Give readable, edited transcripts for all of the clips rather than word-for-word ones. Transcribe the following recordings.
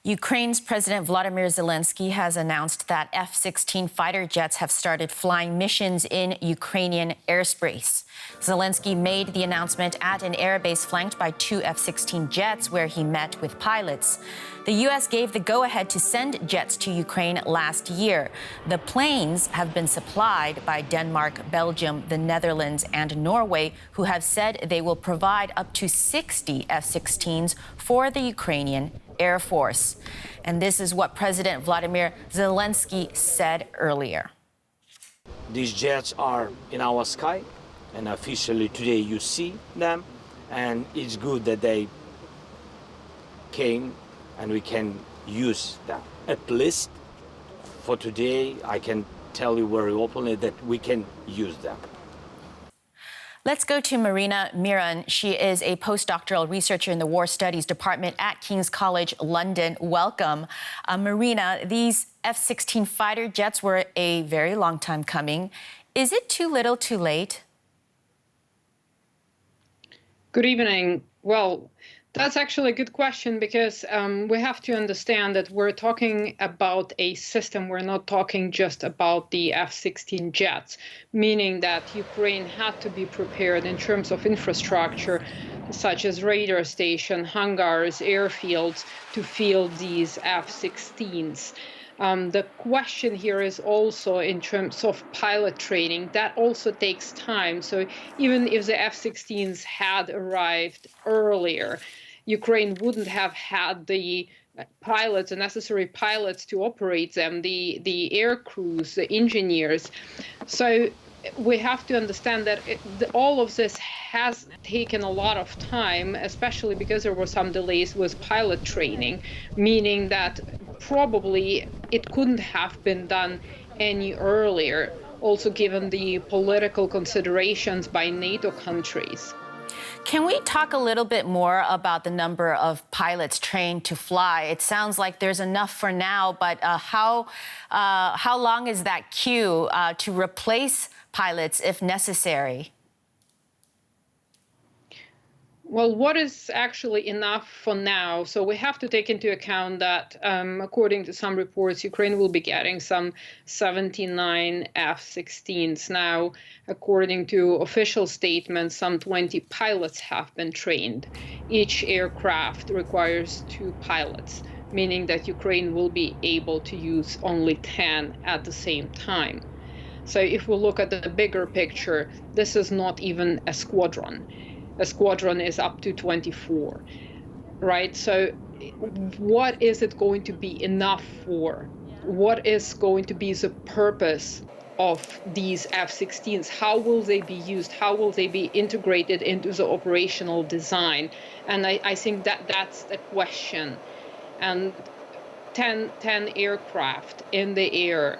Ukraine's President Volodymyr Zelenskyy has announced that F-16 fighter jets have started flying missions in Ukrainian airspace. Zelenskyy made the announcement at an airbase flanked by two F-16 jets where he met with pilots. The U.S. gave the go-ahead to send jets to Ukraine last year. The planes have been supplied by Denmark, Belgium, the Netherlands and Norway, who have said they will provide up to 60 F-16s for the Ukrainian Air Force. And this is what President Volodymyr Zelenskyy said earlier. These jets are in our sky, and officially today you see them, and it's good that they came and we can use them. At least for today, I can tell you very openly that we can use them. Let's go to Marina Miron. She is a postdoctoral researcher in the War Studies Department at King's College London. Welcome. Marina, these F-16 fighter jets were a very long time coming. Is it too little too late? Good evening. Well, that's actually a good question because we have to understand that we're talking about a system. We're not talking just about the F-16 jets, meaning that Ukraine had to be prepared in terms of infrastructure, such as radar station, hangars, airfields, to field these F-16s. The question here is also in terms of pilot training. That also takes time. So even if the F-16s had arrived earlier, Ukraine wouldn't have had the pilots, the necessary pilots to operate them, the air crews, the engineers. So we have to understand that all of this has taken a lot of time, especially because there were some delays with pilot training, meaning that probably it couldn't have been done any earlier, also given the political considerations by NATO countries. Can we talk a little bit more about the number of pilots trained to fly? It sounds like there's enough for now, but how long is that queue to replace pilots if necessary? Well, what is actually enough for now? So we have to take into account that, according to some reports, Ukraine will be getting some 79 F-16s. Now, according to official statements, some 20 pilots have been trained. Each aircraft requires 2 pilots, meaning that Ukraine will be able to use only 10 at the same time. So if we look at the bigger picture, this is not even a squadron. A squadron is up to 24, right? So what is it going to be enough for? What is going to be the purpose of these F-16s? How will they be used? How will they be integrated into the operational design? And I think that's the question. And 10 aircraft in the air,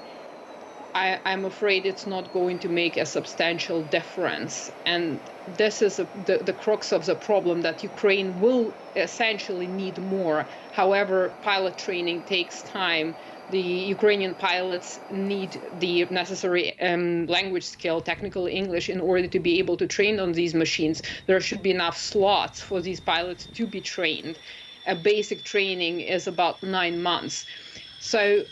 I'm afraid it's not going to make a substantial difference. And this is the crux of the problem, that Ukraine will essentially need more. However, pilot training takes time. The Ukrainian pilots need the necessary language skill, technical English, in order to be able to train on these machines. There should be enough slots for these pilots to be trained. A basic training is about 9 months. So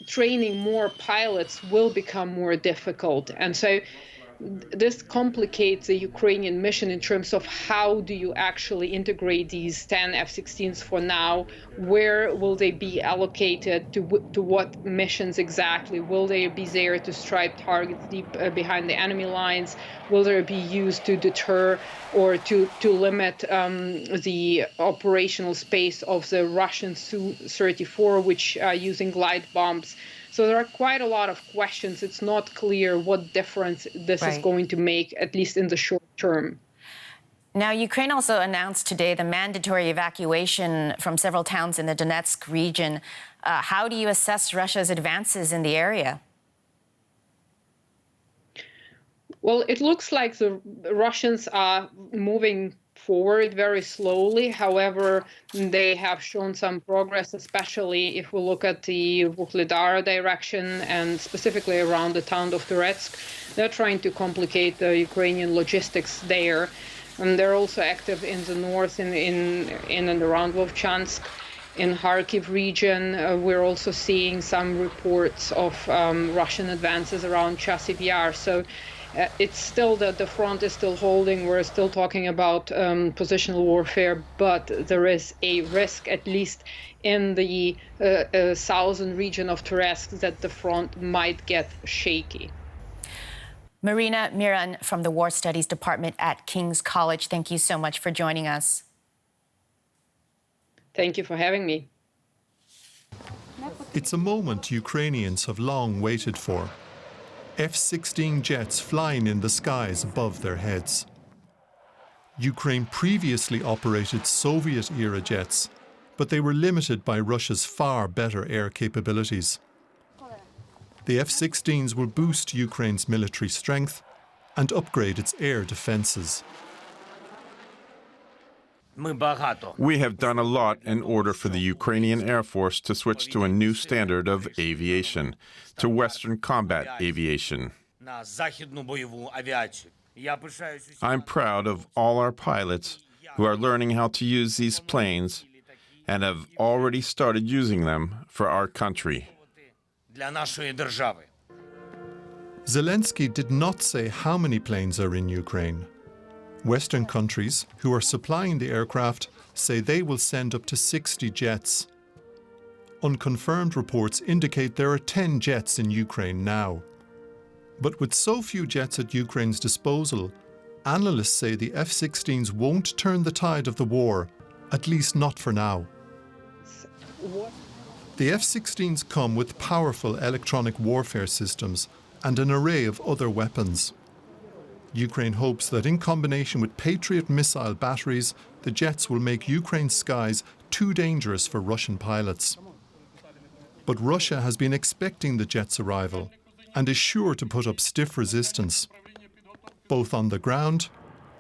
training more pilots will become more difficult. And so this complicates the Ukrainian mission in terms of how do you actually integrate these 10 F-16s for now? Where will they be allocated, to what missions exactly? Will they be there to strike targets deep behind the enemy lines? Will they be used to deter or to limit the operational space of the Russian Su-34, which are using glide bombs? So there are quite a lot of questions. It's not clear what difference this is going to make, at least in the short term. Now, Ukraine also announced today the mandatory evacuation from several towns in the Donetsk region. How do you assess Russia's advances in the area? Well, it looks like the Russians are moving forward very slowly. However, they have shown some progress, especially if we look at the Vuhledar direction and specifically around the town of Turetsk. They're trying to complicate the Ukrainian logistics there. And they're also active in the north, in and around Vovchansk. in Kharkiv region. We're also seeing some reports of Russian advances around Chasiv Yar. So it's still the front is still holding. We're still talking about positional warfare, but there is a risk, at least in the southern region of Terezk, that the front might get shaky. Marina Miron from the War Studies Department at King's College, thank you so much for joining us. Thank you for having me. It's a moment Ukrainians have long waited for. F-16 jets flying in the skies above their heads. Ukraine previously operated Soviet-era jets, but they were limited by Russia's far better air capabilities. The F-16s will boost Ukraine's military strength and upgrade its air defences. We have done a lot in order for the Ukrainian Air Force to switch to a new standard of aviation, to Western combat aviation. I'm proud of all our pilots who are learning how to use these planes and have already started using them for our country. Zelenskyy did not say how many planes are in Ukraine. Western countries, who are supplying the aircraft, say they will send up to 60 jets. Unconfirmed reports indicate there are 10 jets in Ukraine now. But with so few jets at Ukraine's disposal, analysts say the F-16s won't turn the tide of the war, at least not for now. The F-16s come with powerful electronic warfare systems and an array of other weapons. Ukraine hopes that in combination with Patriot missile batteries, the jets will make Ukraine's skies too dangerous for Russian pilots. But Russia has been expecting the jets' arrival and is sure to put up stiff resistance, both on the ground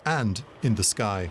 and in the sky.